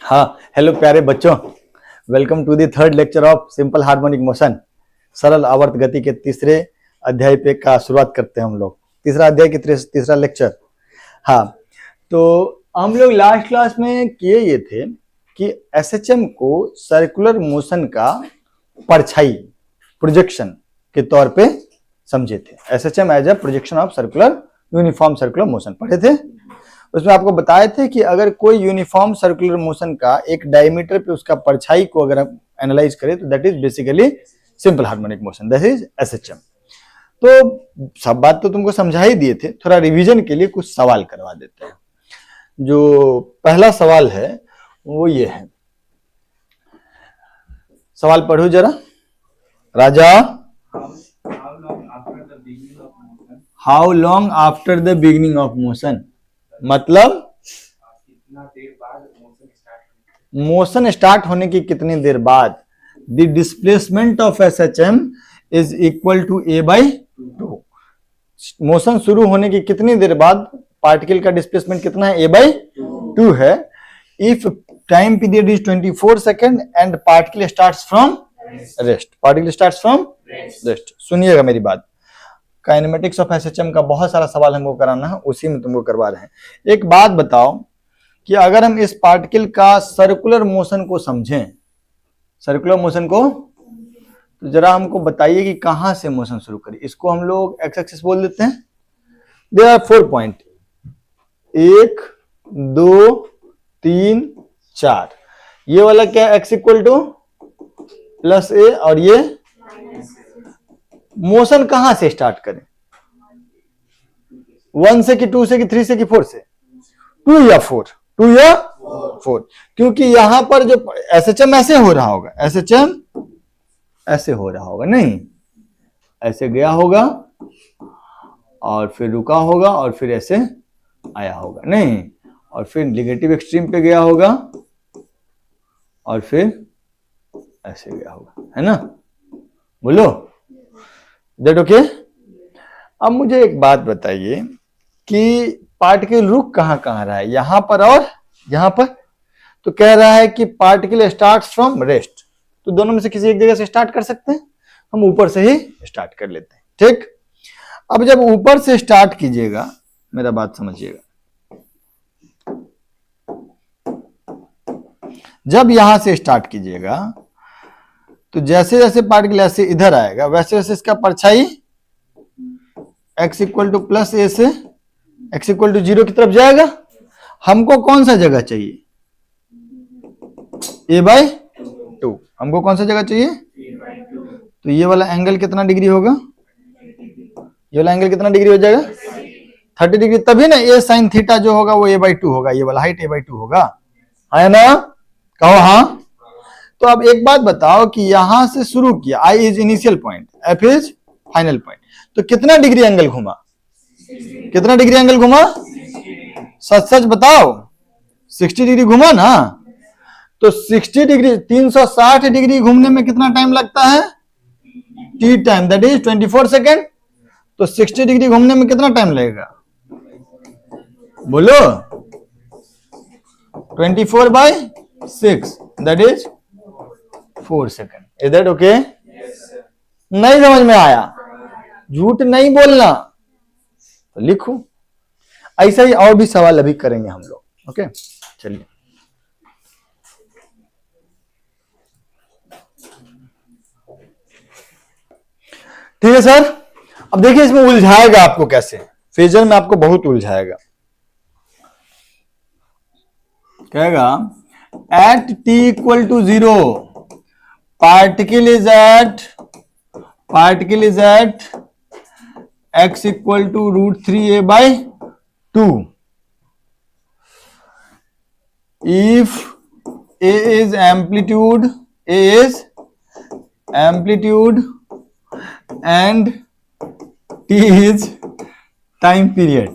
हाँ, हेलो प्यारे बच्चों, welcome to the third lecture of simple harmonic motion. सरल आवर्त गति के तीसरे अध्याय पे का शुरुआत करते हैं हम लोग। तीसरा अध्याय की तीसरा लेक्चर। हाँ, तो हम लोग लास्ट क्लास में किए ये थे कि एसएचएम को सर्कुलर मोशन का परछाई प्रोजेक्शन के तौर पे समझे थे। SHM as a projection of circular uniform circular motion पढ़े थे। उसमें आपको बताए थे कि अगर कोई यूनिफॉर्म सर्कुलर मोशन का एक डायमीटर पे उसका परछाई को अगर हम एनालाइज करें तो that is basically simple harmonic motion, that is SHM. तो सब बात तो तुमको समझा ही दिए थे, थोड़ा रिवीजन के लिए कुछ सवाल करवा देते हैं। जो पहला सवाल है वो ये है, सवाल पढ़ो जरा। Raja, how long after the beginning of motion, मतलब मोशन स्टार्ट होने की कितनी देर बाद the displacement of SHM is equal to A by two. Motion शुरू होने की कितनी देर बाद पार्टिकल का डिस्प्लेसमेंट कितना है, ए बाई टू है। If time period is 24 second and particle starts from rest, particle starts from rest. सुनिएगा मेरी बात, काइनेमेटिक्स ऑफ एसएचएम का बहुत सारा सवाल हमको कराना है, उसी में तुमको करवा रहे हैं। एक बात बताओ कि अगर हम इस पार्टिकल का सर्कुलर मोशन को समझें, सर्कुलर मोशन को, तो जरा हमको बताइए कि कहां से मोशन शुरू करें। इसको हम लोग एक्स एक्सिस बोल देते हैं। There are 4 point, 1 2 3 4। ये वाला क्या है, x equal to plus a, और ये मोशन कहां से स्टार्ट करें, 1 से कि 2 से कि 3 से कि 4 से, 2 या 4, क्योंकि यहां पर जो एसएचएम ऐसे हो रहा होगा, एसएचएम ऐसे हो रहा होगा, नहीं ऐसे गया होगा और फिर रुका होगा और फिर ऐसे आया होगा, नहीं, और फिर नेगेटिव एक्सट्रीम पे गया होगा और फिर ऐसे गया होगा, है ना। बोलो, दैट ओके। अब मुझे एक बात बताइए कि पार्टिकल रुक कहां कहां रहा है, यहां पर और यहां पर। तो कह रहा है कि पार्टिकल स्टार्ट्स फ्रॉम रेस्ट, तो दोनों में से किसी एक जगह से स्टार्ट कर सकते हैं, हम ऊपर से ही स्टार्ट कर लेते हैं, ठीक। अब जब ऊपर से स्टार्ट कीजिएगा, मेरा बात समझिएगा, जब यहां से स्टार्ट कीजिएगा तो जैसे जैसे पार्टिकल ऐसे इधर आएगा वैसे वैसे इसका परछाई x इक्वल टू प्लस ए से x इक्वल टू 0 की तरफ जाएगा। हमको कौन सा जगह चाहिए, ए बाई टू। हमको कौन सा जगह चाहिए, तो ये वाला एंगल कितना डिग्री होगा, ये वाला एंगल कितना डिग्री हो जाएगा, 30 डिग्री। तभी ना ए साइन थीटा जो होगा वो ए बाई टू होगा, ये वाला हाइट ए बाई टू होगा, है ना। कहो हाँ। तो अब एक बात बताओ कि यहां से शुरू किया, I is initial point, F is final point, तो कितना डिग्री एंगल घुमा, कितना डिग्री एंगल घुमा, सच सच बताओ, 60 डिग्री घुमा ना। तो 60 डिग्री 360 डिग्री घूमने में कितना टाइम लगता है, T time, that is 24 second. तो 60 डिग्री घूमने में कितना टाइम लगेगा, बोलो, 24/6, that is 4 second. Is that okay? नहीं समझ में आया, झूठ नहीं बोलना, तो लिखो। ऐसा ही और भी सवाल अभी करेंगे हम लोग, ओके। चलिए, ठीक है सर। अब देखिए इसमें उलझाएगा आपको कैसे, फेजर में आपको बहुत उलझाएगा। कहेगा at t equal to 0 particle is at x equal to √3a by 2 if a is amplitude and t is time period,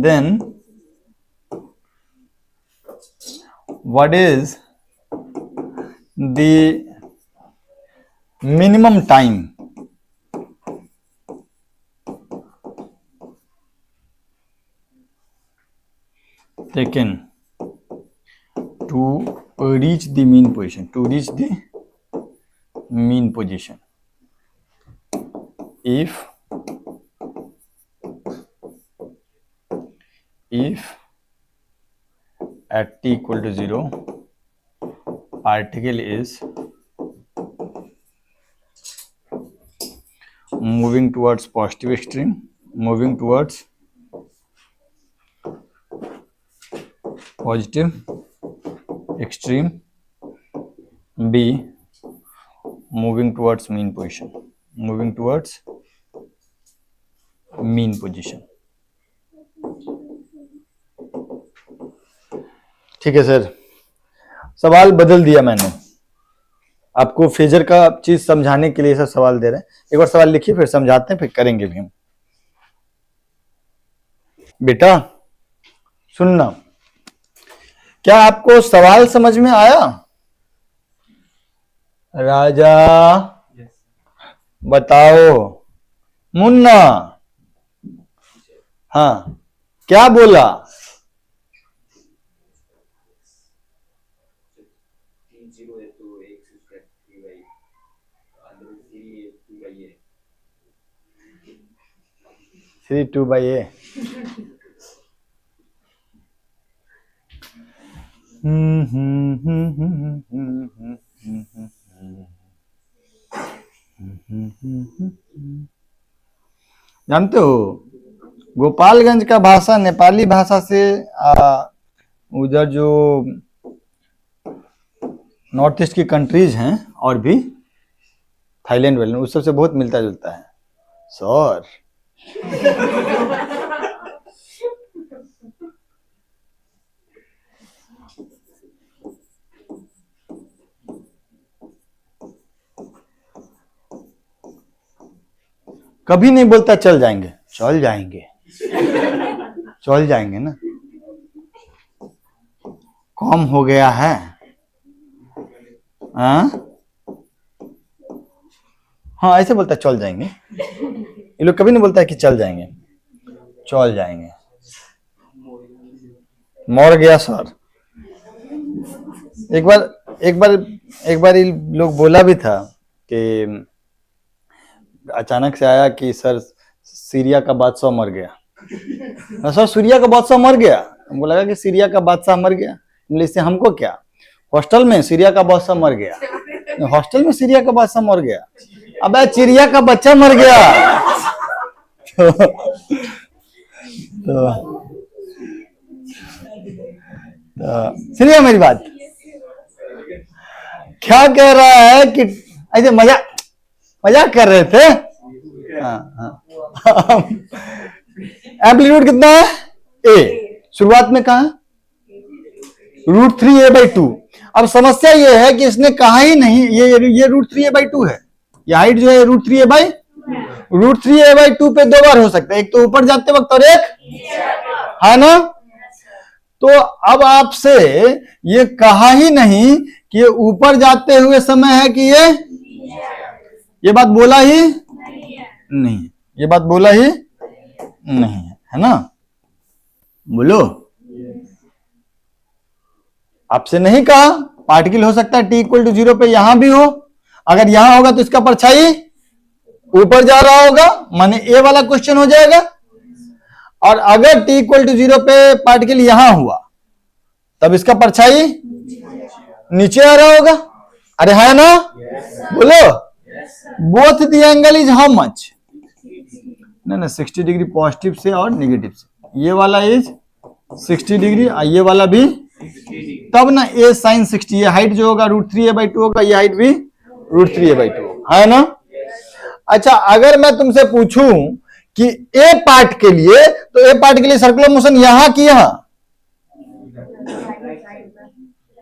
then what is the minimum time taken to reach the mean position, to reach the mean position. If at t equal to 0, particle is moving towards positive extreme, moving towards positive extreme, B moving towards mean position, moving towards mean position. ठीक है sir, सवाल बदल दिया मैंने, आपको phasor का चीज समझाने के लिए सर सवाल दे रहे हैं। एक बार सवाल लिखिए, फिर समझाते हैं, फिर करेंगे भी हम। बेटा सुनना, क्या आपको सवाल समझ में आया? राजा बताओ। मुन्ना हाँ क्या बोला? थ्री टू बाई ए। जानते हो गोपालगंज का भाषा नेपाली भाषा से उधर जो नॉर्थ ईस्ट की कंट्रीज हैं और भी थाईलैंड वाले उस सबसे बहुत मिलता जुलता है सर। कभी नहीं बोलता चल जाएंगे, चल जाएंगे, चल जाएंगे ना, कम हो गया है। हाँ ऐसे बोलता है चल जाएंगे, ये लोग कभी नहीं बोलता है कि चल जाएंगे, चल जाएंगे। मर गया सर। एक बार ये लोग बोला भी था कि अचानक से आया कि सर सीरिया का बादशाह मर गया। सर सीरिया का बादशाह मर गया? हमको लगा कि सीरिया का बादशाह मर गया, इससे हमको क्या, हॉस्टल में सीरिया का बादशाह मर गया, हॉस्टल में सीरिया का बादशाह मर गया, अबे चिड़िया का बच्चा मर गया। सुनिए मेरी बात, क्या कह रहा है कि ऐसे मजाक कर रहे थे। एम्पलीट्यूड कितना है? ए। शुरुआत में कहा √3a/2। अब समस्या ये है कि इसने कहा ही नहीं ये √3a/2 है, ये हाइट जो है √3a/2 पे दो बार हो सकता है, एक तो ऊपर जाते वक्त और एक है ना। तो अब आपसे ये कहा ही नहीं कि ये ऊपर जाते हुए समय है कि ये बात बोला ही नहीं, ये बात बोला ही नहीं है ना। बोलो, आपसे नहीं कहा पार्टिकल हो सकता है t = 0 पे यहां भी हो, अगर यहां होगा तो इसका परछाई ऊपर जा रहा होगा, माने ए वाला क्वेश्चन हो जाएगा। और अगर t = 0 पे पार्टिकल यहां हुआ तब इसका परछाई नीचे आ रहा होगा। अरे है ना? बोलो, both the angle is how much? नहीं 60 डिग्री पॉजिटिव से और नेगेटिव से, ये वाला इज 60 डिग्री, ये वाला भी, तब ना ए sin 60, ये हाइट जो होगा √3a/2 होगा, ये हाइट भी √3a/2 होगा, है ना। अच्छा, अगर मैं तुमसे पूछूं कि ए पार्ट के लिए, तो ए पार्ट के लिए सर्कुलर मोशन यहां की यहां,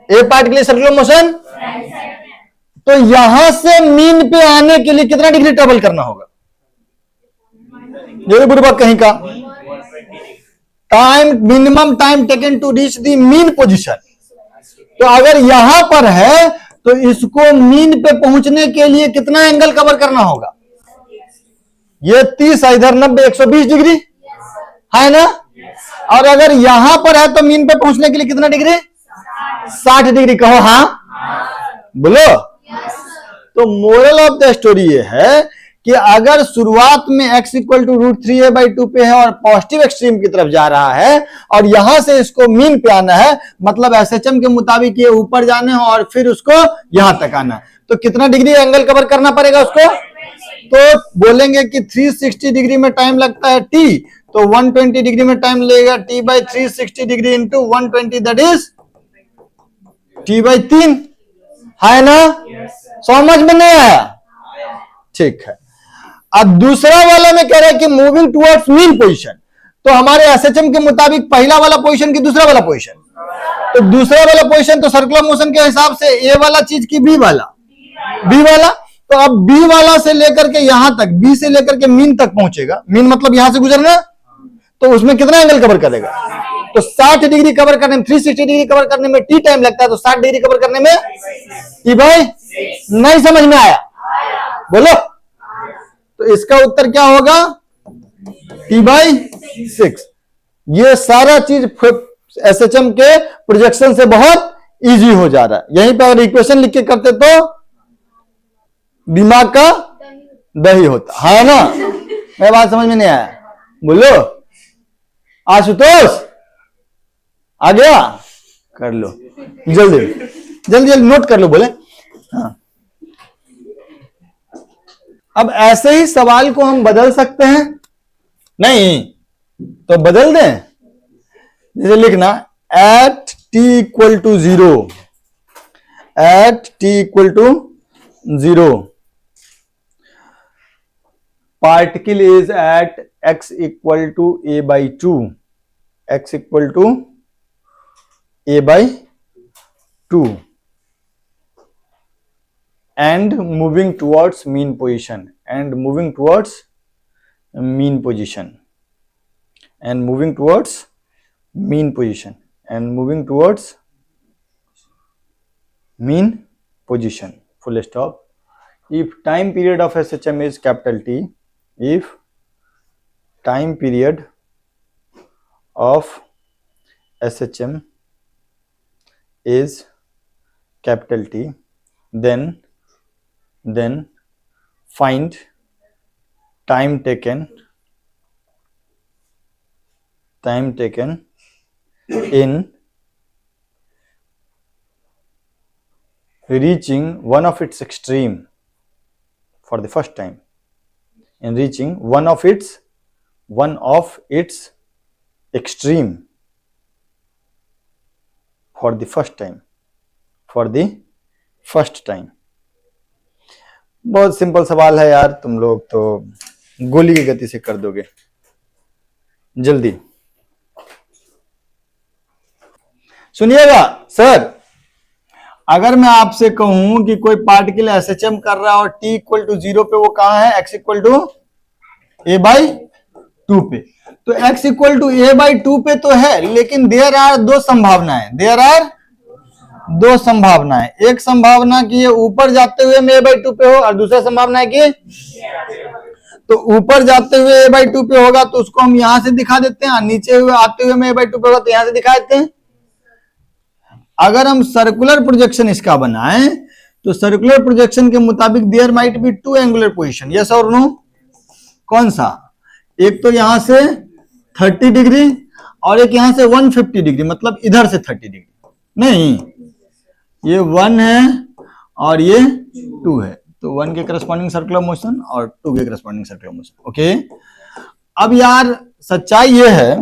ए पार्ट के लिए सर्कुलर मोशन, तो यहां से मीन पे आने के लिए कितना डिग्री ट्रेवल करना होगा? ये बुढ़वा कहीं का time, minimum time taken to reach the mean position. तो अगर यहां पर है तो इसको मीन पे पहुंचने के लिए कितना एंगल कवर करना होगा? ये 30, इधर 90, 120 डिग्री है ना। और अगर यहां पर है तो मीन पे पहुंचने के लिए कितना डिग्री? 60 डिग्री। कहो हाँ, बोलो। तो मोरल ऑफ द स्टोरी ये है कि अगर शुरुआत में x इक्वल टू √3a/2 पे है और पॉजिटिव एक्सट्रीम की तरफ जा रहा है और यहां से इसको मीन पे आना है, मतलब एसएचएम के मुताबिक ये ऊपर जाने हैं और फिर उसको यहां तक आना है, तो कितना डिग्री एंगल कवर करना पड़ेगा उसको? तो बोलेंगे कि 360 डिग्री में टाइम लगता है t, तो 120 डिग्री में टाइम लगेगा t/360 degree into 120, that is t/3। है ना? समझ में नहीं आया? ठीक है। अब दूसरा वाला में कह रहा है कि मूविंग टुवर्ड्स मीन पोजीशन, तो हमारे एसएचएम के मुताबिक पहला वाला पोजीशन की दूसरा वाला पोजीशन, तो दूसरा वाला पोजीशन तो सर्कुलर मोशन के हिसाब से ए वाला चीज की बी वाला, तो अब बी वाला से लेकर के यहां तक, बी से लेकर के मीन तक पहुंचेगा, मीन मतलब यहां से गुजरना, तो उसमें कितना एंगल कवर करेगा? तो 60 डिग्री कवर करने में, 360 डिग्री कवर करने में टी टाइम लगता है, तो 60 डिग्री कवर करने में टी भाई नहीं समझ में आया? बोलो। तो इसका उत्तर क्या होगा? t/6। ये सारा चीज एसएचएम के प्रोजेक्शन से बहुत इजी हो जा रहा है। यहीं पर अगर इक्वेशन लिख के करते तो दिमाग का दही होता है ना? मेरी बात समझ में नहीं आया? बोलो। आशुतोष आ गया? कर लो जल्दी जल्दी जल्दी, नोट कर लो। बोले हाँ। अब ऐसे ही सवाल को हम बदल सकते हैं, नहीं तो बदल दें। जैसे लिखना at t equal to 0, at t equal to 0 particle is at x equal to a/2, x equal to a/2 and moving towards mean position, and moving towards mean position, and moving towards mean position, and moving towards mean position, full stop. If time period of SHM is capital T, if time period of SHM is capital T, then find time taken in reaching one of its extreme for the first time, in reaching one of its extreme for the first time। बहुत simple सवाल है यार, तुम लोग तो गोली की गति से कर दोगे। जल्दी सुनिएगा सर, अगर मैं आपसे कहूं कि कोई पार्टिकल एसएचएम कर रहा है और t इक्वल टू 0 पे वो कहां है? x इक्वल टू a/2 पे, तो x इक्वल टू a/2 पे तो है, लेकिन देयर आर दो संभावनाएं, एक संभावना कि ये ऊपर जाते हुए में a/2 पे हो, और दूसरा संभावना है कि तो ऊपर जाते हुए a/2 पे होगा तो उसको हम यहां से दिखा देते हैं, नीचे हुए आते हुए में a/2 पे होगा तो यहां से दिखा देते हैं। अगर हम सर्कुलर प्रोजेक्शन इसका बनाएं तो सर्कुलर प्रोजेक्शन के मुताबिक there might be two angular position, yes और नो? कौन सा? एक तो यहां से 30 डिग्री और एक यहां से 150 डिग्री, मतलब इधर से 30 डिग्री नहीं, ये 1 है और ये 2 है, तो 1 के करस्पॉन्डिंग सर्कुलर मोशन और 2 के करस्पॉन्डिंग सर्कुलर मोशन। ओके, अब यार सच्चाई ये है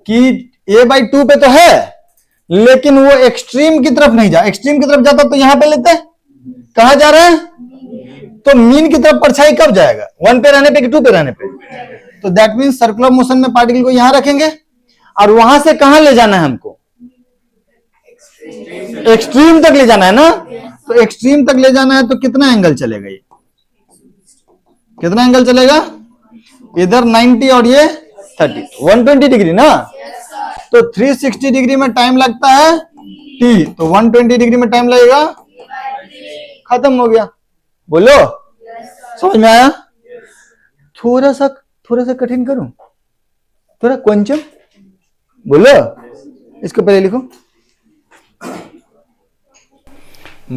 कि a/2 पे तो है, लेकिन वो एक्सट्रीम की तरफ नहीं जा, एक्सट्रीम की तरफ जाता तो यहां पे लेते, कहां जा रहे हैं? तो मीन की तरफ परछाई कब जाएगा? 1 पे रहने पे कि 2 पे रहने पे? तो दैट मीन्स सर्कुलर मोशन में पार्टिकल को यहां रखेंगे और वहां से कहां ले जाना है हमको? एक्सट्रीम तक ले जाना है ना, तो एक्सट्रीम तक ले जाना है तो कितना एंगल चलेगा? ये कितना एंगल चलेगा? इधर 90 और ये 30, 120 डिग्री ना, तो 360 डिग्री में टाइम लगता है t, तो 120 डिग्री में टाइम लगेगा, खत्म हो गया। बोलो समझ में आया? थोड़ा सा कठिन करूं, थोड़ा क्वंचम बोलो, इसको पहले लिखो।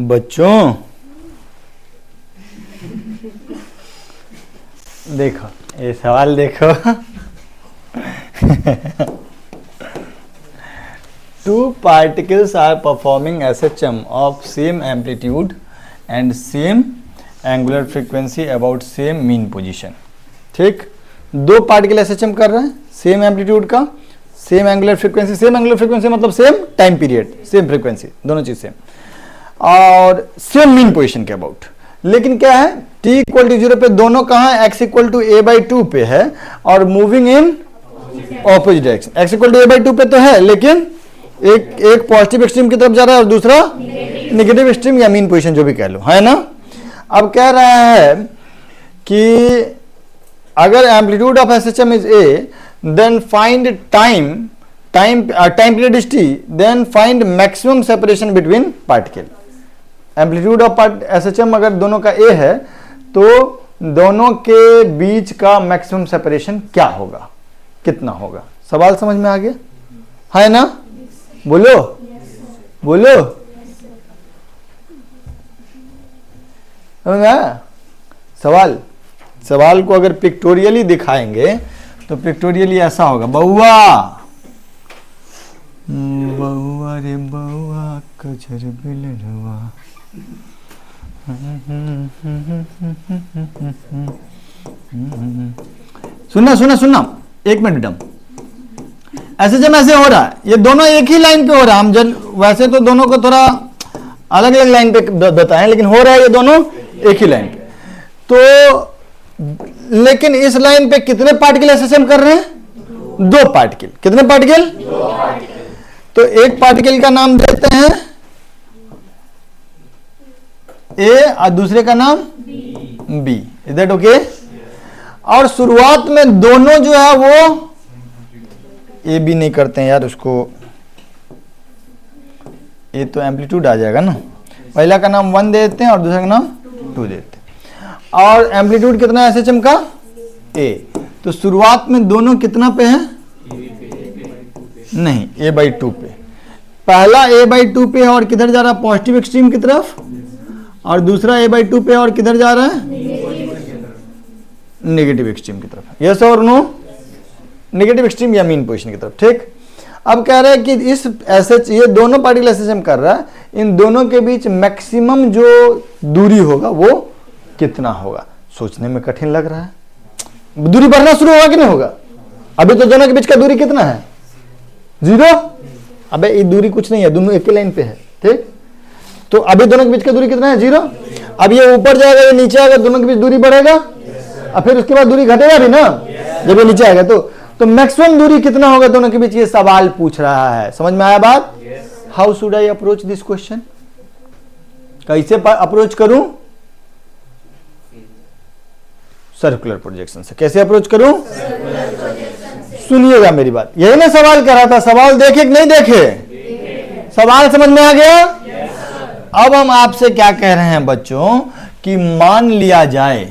बच्चों देखो ये सवाल देखो। Two particles are performing SHM of same amplitude and same angular frequency about same mean position। ठीक, दो पार्टिकल SHM कर रहे हैं सेम एम्पलीट्यूड का, same angular frequency, same angular frequency मतलब same time period, same frequency, दोनों चीज same, और सेम मीन पोजीशन के अबाउट। लेकिन क्या है, t इक्वल टू 0 पे दोनों कहाँ, x इक्वल टू a/2 पे है और moving in opposite direction. x equal to a/2 पे तो है, लेकिन एक पॉजिटिव एक्सट्रीम की तरफ जा रहा है और दूसरा नेगेटिव एक्सट्रीम या मीन पोजीशन जो भी कह लो, है ना। अब कह रहा है कि अगर amplitude of SHM is a, then find time period is t, then find maximum separation between particle। Amplitude of SHM अगर दोनों का a है तो दोनों के बीच का मैक्सिमम सेपरेशन क्या होगा, कितना होगा। सवाल समझ में आ गया, है ना। बोलो बोलो, समझ में आया। सवाल को अगर पिक्टोरियली दिखाएंगे तो पिक्टोरियली ऐसा होगा, बउआ बउआ रे बउआ कजर बिलरवा। सुनना एक मिनट मैडम, SHM ऐसे हो रहा है, ये दोनों एक ही लाइन पे हो रहा है। हम वैसे तो दोनों को थोड़ा अलग अलग लाइन पे बताएं, लेकिन हो रहा है ये दोनों एक ही लाइन पे। तो लेकिन इस लाइन पे कितने पार्टिकल SHM कर रहे हैं, दो पार्टिकल। कितने पार्टिकल, तो एक पार्टिकल का नाम देते हैं A और दूसरे का नाम B। Is that okay. और शुरुआत में दोनों जो है वो ए बी नहीं करते हैं यार, उसको ए तो एम्पलीट्यूड आ जाएगा ना। पहला का नाम 1 दे देते हैं और दूसरे का नाम 2 देते हैं। और एम्पलीट्यूड कितना है SHM का, a। तो शुरुआत में दोनों कितना पे है, नहीं a/2 पे। पहला a/2 पे है और किधर जा रहा है, पॉजिटिव एक्सट्रीम की तरफ, और दूसरा a/2 पे और किधर जा रहा है, नेगेटिव एक्सट्रीम की तरफ। यस और नो, नेगेटिव एक्सट्रीम या मीन पोजीशन की तरफ। ठीक, अब कह रहे हैं कि इस ये दोनों पार्टिकल SHM कर रहा है, इन दोनों के बीच मैक्सिमम जो दूरी होगा वो कितना होगा। सोचने में कठिन लग रहा है, दूरी बढ़ना शुरू होगा कि नहीं होगा। अभी तो दोनों के बीच का दूरी कितना है, 0। अबे ये दूरी कुछ नहीं है, दोनों एक ही लाइन पे है। ठीक, तो अभी दोनों के बीच का दूरी कितना है, 0। अब ये ऊपर जाएगा, ये नीचे आएगा, दोनों के बीच दूरी बढ़ेगा, और फिर उसके बाद दूरी घटेगा भी ना जब ये नीचे आएगा। तो मैक्सिमम दूरी कितना होगा दोनों के बीच, ये सवाल पूछ रहा है। समझ में आया बात। How should I approach this question, कैसे अप्रोच करूं, सर्कुलर प्रोजेक्शन से। कैसे अप्रोच करूं, सुनिएगा मेरी बात। यही ना सवाल कर रहा था, सवाल देखे कि नहीं देखे, सवाल समझ में आ गया। अब हम आपसे क्या कह रहे हैं बच्चों कि मान लिया जाए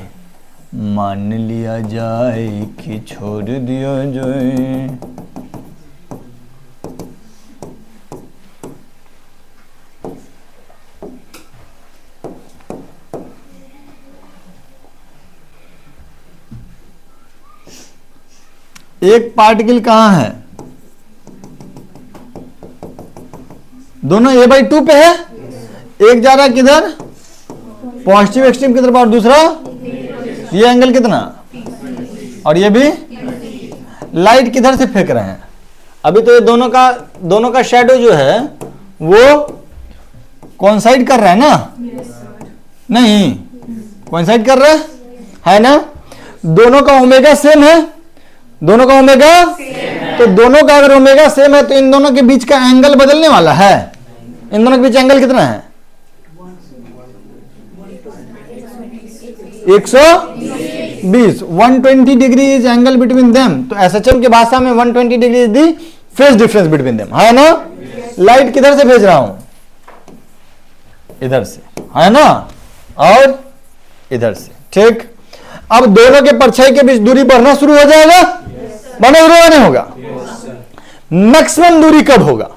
कि छोड़ दिया जाए, एक पार्टिकल कहां है, दोनों a/2 पे है। एक जा रहा है किधर, पॉजिटिव एक्सट्रीम की तरफ, और दूसरा ये एंगल कितना, और ये भी। लाइट किधर से फेंक रहे हैं, अभी तो ये दोनों का शैडो जो है वो कोइंसाइड कर रहा है ना, नहीं कोइंसाइड कर रहा है ना। दोनों का ओमेगा सेम है, दोनों का ओमेगा, तो दोनों का अगर ओमेगा सेम है तो इन दोनों के बीच का एंगल बदलने वाला है। इन दोनों के बीच एंगल कितना है, 120। 120 degree is angle between them. तो SHM की भाषा में 120 degree is the phase difference between them, है ना। लाइट किधर से भेज रहा हूं, इधर से, है ना, और इधर से। ठीक, अब दोनों के परछाई के बीच दूरी बढ़ना शुरू हो जाएगा, बढ़ना शुरू नहीं होगा। मैक्सिमम दूरी कब होगा?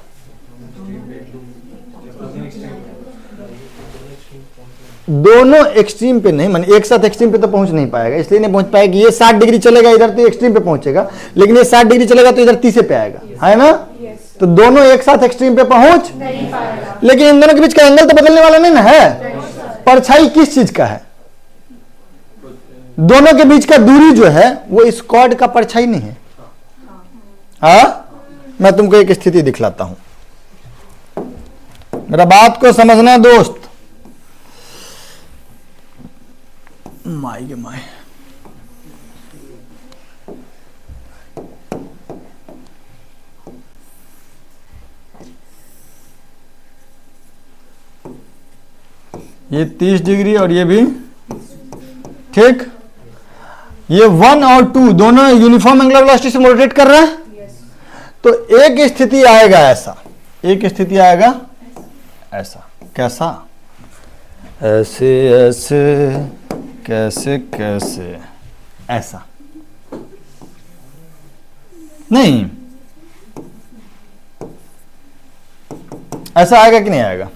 दोनों एक्सट्रीम पे नहीं, माने एक साथ एक्सट्रीम पे तो पहुंच नहीं पाएगा, इसलिए नहीं पहुंच पाएगा कि ये 60 डिग्री चलेगा इधर तो एक्सट्रीम पे पहुंचेगा, लेकिन ये 60 डिग्री चलेगा तो इधर 30 पे आएगा, है ना? तो दोनों एक साथ एक्सट्रीम पे पहुंच नहीं पाएगा, लेकिन इन दोनों के बीच का एंगल तो बदलने वाला नहीं ना है। परछाई किस चीज का है? दोनों के बीच का दूरी जो है वो इस कॉर्ड का परछाई नहीं है। हाँ, मैं तुमको एक स्थिति दिखलाता हूं, मेरा बात को समझना दोस्त। माई के माई, ये 30 डिग्री और ये भी ठीक। ये 1 और 2 दोनों यूनिफॉर्म एंगुलर वेलोसिटी से रोटेट कर रहा है। तो एक स्थिति आएगा ऐसा, एक स्थिति आएगा ऐसा। कैसा? ऐसे ऐसे, कैसे कैसे, ऐसा नहीं, ऐसा आएगा कि नहीं आएगा?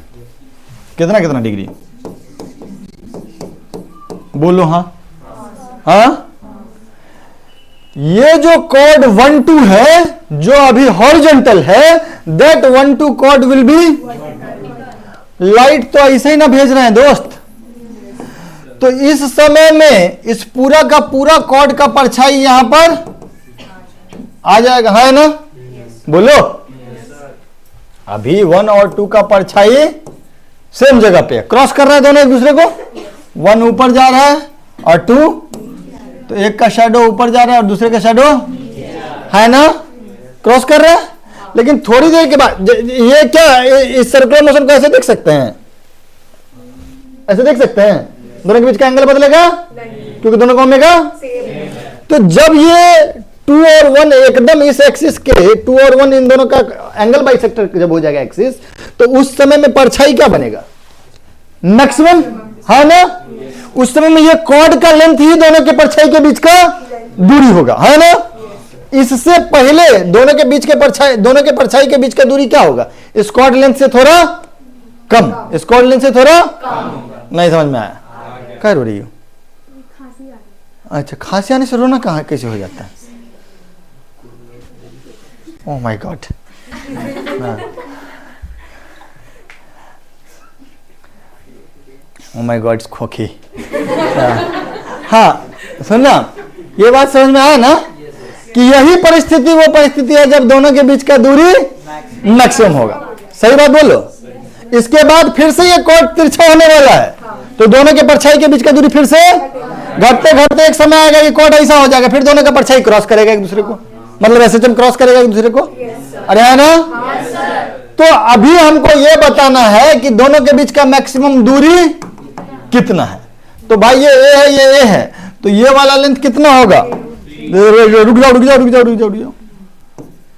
कितना कितना डिग्री बोलो? हाँ हाँ। ये जो कॉर्ड 1 2 है जो अभी हॉरिजॉन्टल है, that 1 2 chord will be, light तो ऐसे ही ना भेज रहे हैं दोस्त। तो इस समय में इस पूरा का पूरा कॉर्ड का परछाई यहां पर आ जाएगा, है ना? बोलो। अभी 1 और 2 का परछाई सेम जगह पे क्रॉस कर रहा है दोनों एक दूसरे को। 1 ऊपर जा रहा है और 2, तो एक का शैडो ऊपर जा रहा है और दूसरे का शैडो, है ना? क्रॉस कर रहा है। लेकिन थोड़ी देर के बाद ये क्या, इस सर्कुलर मोशन को ऐसे देख सकते हैं? ऐसे देख सकते हैं? दोनों के बीच का एंगल बदलेगा क्योंकि दोनों का ओमेगा। तो जब ये 2 और 1 एकदम इस एक्सिस के, 2 और 1 इन दोनों का एंगल बाइसेक्टर जब हो जाएगा एक्सिस, तो उस समय में परछाई क्या बनेगा? मैक्सिमम, है ना? उस समय में ये कॉर्ड का लेंथ ही दोनों के परछाई के बीच का दूरी होगा, है ना? इससे पहले दोनों के बीच के परछाई, दोनों के परछाई के बीच का दूरी क्या होगा? इस कॉर्ड लेंथ से थोड़ा कम, इस कॉर्ड लेंथ से थोड़ा कम। नहीं समझ में आया? क्या रो रही हो? अच्छा, खांसी आने से रोना कहाँ कैसे हो जाता है? Oh my God. Oh my God, खोखी। हाँ सुनना, ये बात समझ में आया ना कि यही परिस्थिति वो परिस्थिति है जब दोनों के बीच का दूरी मैक्सिमम होगा। सही बात बोलो। इसके बाद फिर से ये कॉर्ड तिरछा होने वाला है, तो दोनों के परछाई के बीच का दूरी फिर से घटते घटते एक समय आएगा कि कॉर्ड ऐसा हो जाएगा, फिर दोनों का परछाई क्रॉस करेगा एक दूसरे को, मतलब एसएचएम क्रॉस करेगा एक दूसरे को। अरे है ना? तो अभी हमको ये बताना है कि दोनों के बीच का मैक्सिमम दूरी कितना है। तो भाई ये ए है, ये ए है, तो ये वाला लेंथ कितना होगा? रुक जाओ रुक जाओ रुक जाओ रुक जाओ रुक जाओ।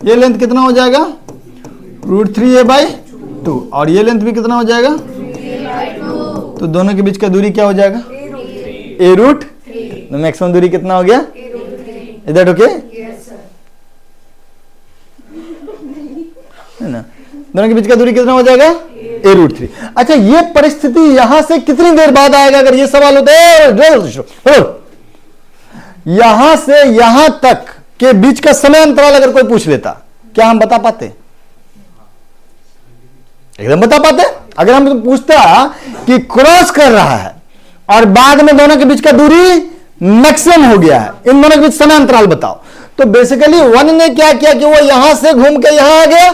ये लेंथ कितना हो जाएगा? √3a/2। और ये लेंथ भी कितना हो जाएगा? तो दोनों के बीच का दूरी क्या हो जाएगा? a√3। तो मैक्सिमम दूरी कितना हो गया? इधर ओके है ना? दोनों के बीच का दूरी कितना हो जाएगा? a√3। अच्छा, ये परिस्थिति यहां से कितनी देर बाद आएगा? अगर ये सवाल होता है यहां से यहां तक के बीच का समय अंतराल अगर कोई पूछ लेता, क्या हम बता पाते? एकदम बता पाते। अगर हम पूछता कि क्रॉस कर रहा है और बाद में दोनों के बीच का दूरी मैक्सिमम हो गया है, इन दोनों के बीच समय अंतराल बताओ, तो बेसिकली 1 ने क्या किया कि वो यहां से घूम के यहां आ गया,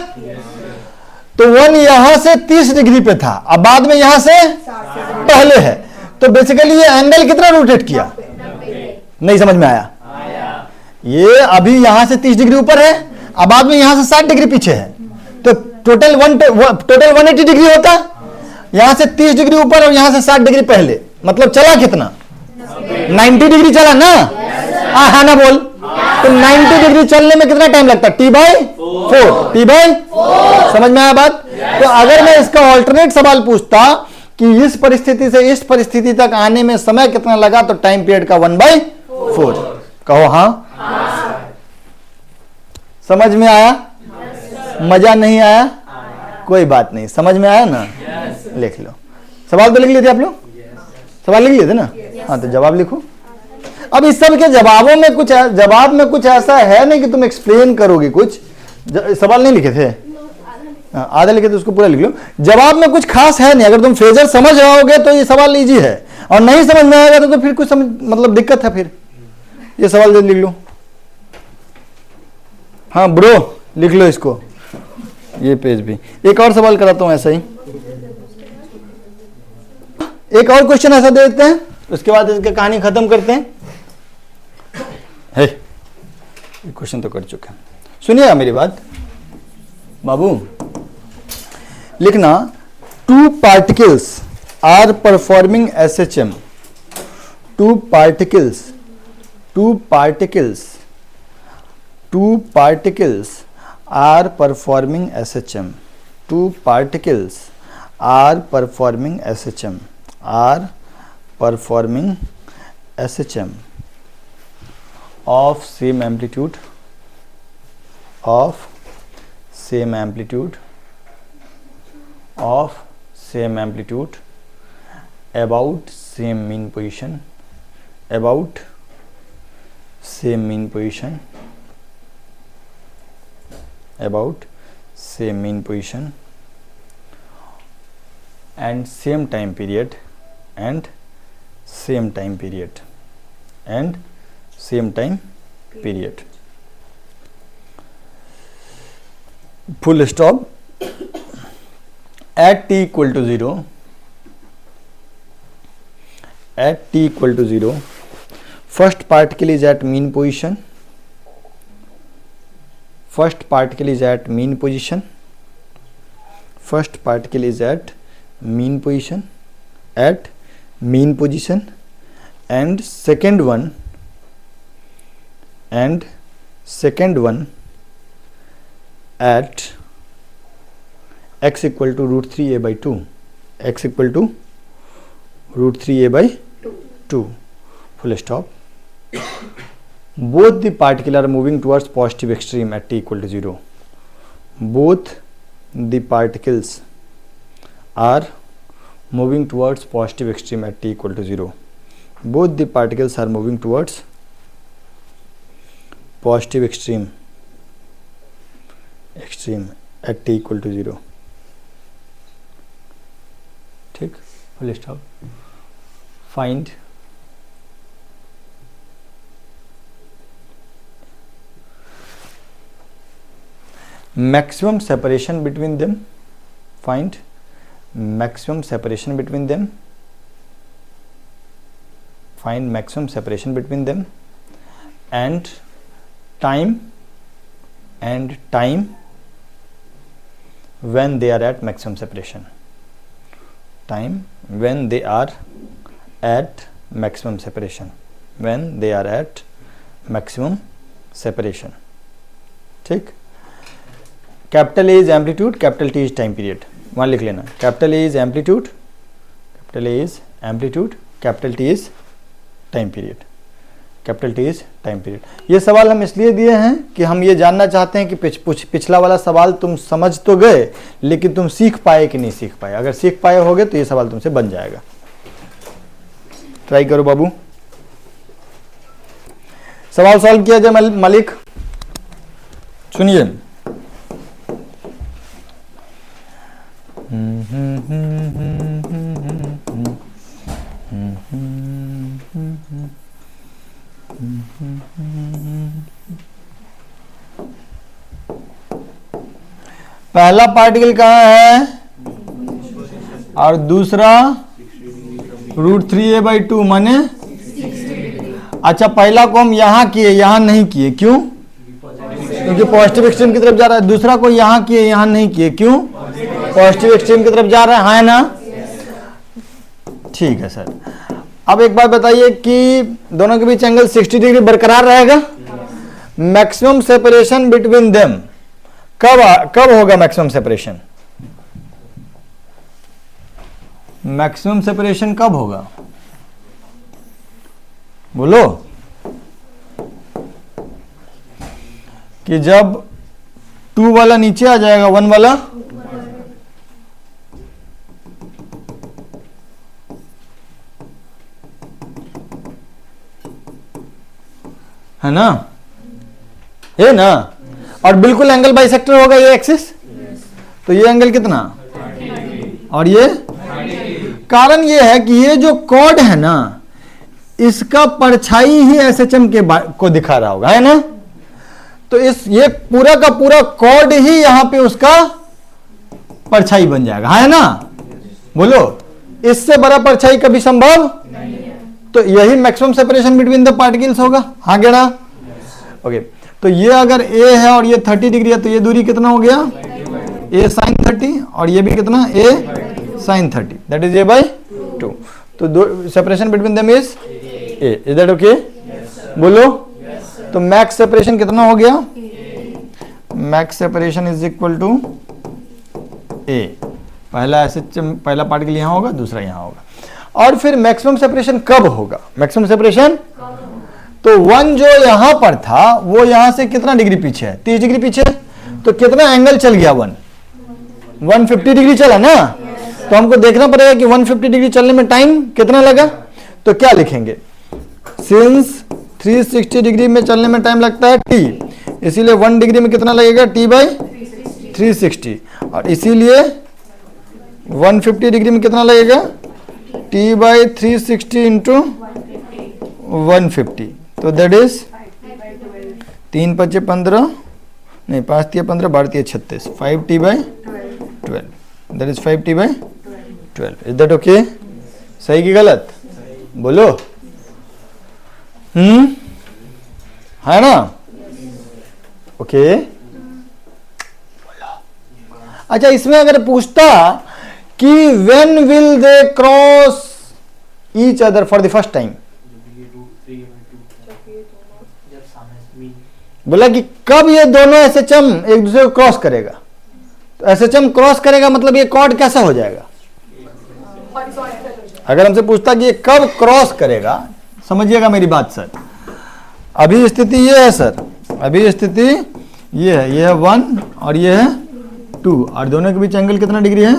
तो 1 यहां से 30 डिग्री पे था, अब बाद में यहां से पहले है, तो बेसिकली ये एंगल कितना रोटेट किया? नहीं समझ में आया? ये अभी यहां से 30 डिग्री ऊपर है, अब बाद में यहां से 60 डिग्री पीछे है, तो टोटल 180 डिग्री होता। यहां से 30 डिग्री ऊपर और यहां से 60 डिग्री पहले, मतलब चला कितना? 90 डिग्री चला ना? हाँ ना बोल। तो 90 डिग्री चलने में कितना टाइम लगता? T/4। T/4 समझ में आया बात? तो अगर मैं इसका ऑल्टरनेट सवाल पूछता कि इस परिस्थिति से इस परिस्थिति तक आने में समय कितना लगा, तो टाइम पीरियड का 1/4। कहो हाँ। समझ में आया? मजा नहीं आया? कोई बात नहीं, समझ में आया ना? लिख लो। सवाल तो लिख लिए थे आप लोग? सवाल लिख लिए थे ना? हाँ, तो जवाब लिखो। अब इस सब के जवाब में कुछ ऐसा है नहीं कि तुम एक्सप्लेन करोगे कुछ। सवाल नहीं लिखे थे? आधा लिखे तो उसको पूरा लिख लो। जवाब में कुछ खास है नहीं। अगर तुम फ्रेजर समझ जाओगे तो ये सवाल इजी है, और नहीं समझ में आएगा तो फिर कुछ मतलब दिक्कत है। फिर ये सवाल जल्दी लिख लो। हाँ ब्रो, लिख लो इसको, ये पेज भी। एक और सवाल कराता हूं ऐसा ही, एक और क्वेश्चन ऐसा दे देते हैं, उसके बाद इसकी कहानी खत्म करते हैं। क्वेश्चन तो कर चुके हैं, सुनिएगा मेरी बात बाबू। लिखना, two particles are performing SHM। Two particles are performing SHM. Two particles are performing SHM. Of same amplitude. About same mean position. And same time period. Full stop. At t equal to 0, first particle is at mean position. First particle is at mean position, and second one at x equal to root 3a by 2. Full stop. Both the particles are moving towards positive extreme at t equal to 0. Both the particles are moving towards positive extreme at t equal to 0. Both the particles are moving towards positive extreme at t equal to 0. ठीक, full stop. Find maximum separation between them. Find maximum separation between them. And time when they are at maximum separation. ठीक. Capital A is amplitude, capital T is time period. वहां लिख लेना, capital A is amplitude, capital T is time period. ये सवाल हम इसलिए दिए हैं कि हम ये जानना चाहते हैं कि पिछला वाला सवाल तुम समझ तो गए, लेकिन तुम सीख पाए कि नहीं सीख पाए. अगर सीख पाए होगे तो ये सवाल तुमसे बन जाएगा. ट्राई करो बाबू. सवाल सॉल्व किया जाए. मलिक सुनिए. पहला पार्टिकल कहाँ है और दूसरा √3a/2 माने. अच्छा, पहला को हम यहां किए, यहां नहीं किए. क्यों? क्योंकि पॉजिटिव एक्सट्रीम की तरफ जा रहा है. दूसरा को यहां किए, यहां नहीं किए. क्यों? पॉजिटिव एक्सट्रीम की तरफ जा रहा है ना. ठीक है सर. अब एक बात बताइए कि दोनों के बीच एंगल 60 डिग्री बरकरार रहेगा. मैक्सिमम सेपरेशन बिटवीन देम कब होगा? मैक्सिमम सेपरेशन कब होगा? बोलो. कि जब 2 वाला नीचे आ जाएगा, 1 वाला है ना, है ना। और बिल्कुल एंगल बाइसेक्टर होगा ये एक्सिस, तो ये एंगल कितना, और ये कारण ये है कि ये जो कॉर्ड है ना, इसका परछाई ही एसएचएम के को दिखा रहा होगा, है ना। तो ये पूरा का पूरा कॉर्ड ही यहां पे उसका परछाई बन जाएगा, है ना। बोलो, इससे बड़ा परछाई कभी संभव नहीं है। तो यही maximum separation between the particles होगा, हाँ क्या ना। ओके, तो ये अगर ए है और ये 30 डिग्री है, तो ये दूरी कितना हो गया, ए साइन 30, और ये भी कितना, ए साइन 30, दैट इज a/2। तो separation between them is a, is that okay? बोलो, तो मैक्स सेपरेशन कितना हो गया, max separation is equal to a. पहला एसएचएम, पहला पार्टिकल यहां होगा, दूसरा यहां होगा। और फिर मैक्सिमम सेपरेशन कब होगा, मैक्सिमम सेपरेशन, तो 1 जो यहां पर था वो यहां से कितना डिग्री पीछे है, 30 डिग्री पीछे, तो कितना एंगल चल गया, 150 डिग्री चला ना। तो हमको देखना पड़ेगा कि 150 डिग्री चलने में टाइम कितना लगा। तो क्या लिखेंगे, सिंस 360 डिग्री में चलने में टाइम लगता है t, इसीलिए 1 डिग्री में कितना लगेगा, t/360, और इसीलिए 150 डिग्री में कितना लगेगा, t/360 इंटू 150। तो दैट इज 3 × 5 = 15, नहीं 5 × 15, 12 × 36, 5t/12, that is 5t/12। Is that okay? सही कि गलत, बोलो। है ना, ओके। अच्छा, इसमें अगर पूछता कि when will they cross each other for the first time, बोला कि कब ये दोनों एसएचएम एक दूसरे को क्रॉस करेगा, तो एसएचएम क्रॉस करेगा मतलब ये कॉर्ड कैसा हो जाएगा। अगर हमसे पूछता कि ये कब क्रॉस करेगा, समझिएगा मेरी बात सर। अभी स्थिति ये है सर, अभी स्थिति ये है 1 और ये है 2, और दोनों के बीच एंगल कितना डिग्री है,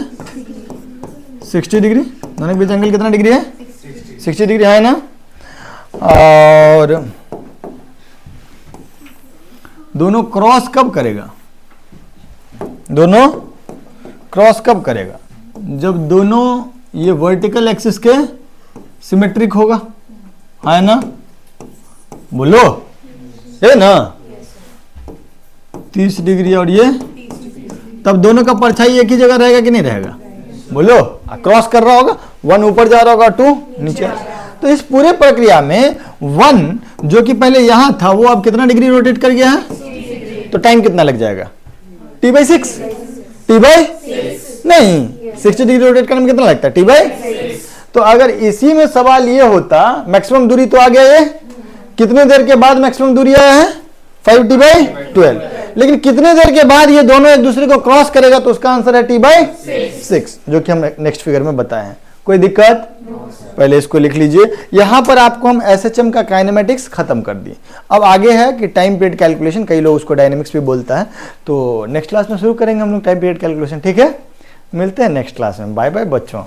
60 डिग्री। दोनों के बीच एंगल कितना डिग्री है, 60 डिग्री है ना। और दोनों क्रॉस कब करेगा, दोनों क्रॉस कब करेगा, जब दोनों ये वर्टिकल एक्सिस के सिमेट्रिक होगा, है ना। बोलो, है ना, 30 डिग्री और ये, तब दोनों का परछाई एक ही जगह रहेगा कि नहीं रहेगा, बोलो। क्रॉस कर रहा होगा, 1 ऊपर जा रहा होगा, 2 नीचे। तो इस पूरे प्रक्रिया में 1 जो कि पहले यहां था वो अब कितना डिग्री रोटेट कर गया है, तो टाइम कितना लग जाएगा, t/6, नहीं 60 डिग्री रोटेट करने में कितना लगता है, t/6। तो अगर इसी में सवाल ये होता, मैक्सिमम दूरी तो आ गया, ये कितने देर के बाद मैक्सिमम दूरी आया है, 5t/12, लेकिन कितने देर के बाद ये दोनों एक दूसरे को क्रॉस करेगा, तो उसका आंसर है t/6, जो कि हम नेक्स्ट फिगर में बताए हैं। कोई दिक्कत? पहले इसको लिख लीजिए। यहां पर आपको हम एसएचएम का काइनेमेटिक्स खत्म कर दिए। अब आगे है कि टाइम पीरियड कैलकुलेशन, कई लोग उसको डायनेमिक्स भी बोलता है, तो नेक्स्ट क्लास में शुरू करेंगे हम लोग टाइम पीरियड कैलकुलेशन, ठीक है। मिलते हैं नेक्स्ट क्लास में, बाय बाय बच्चों।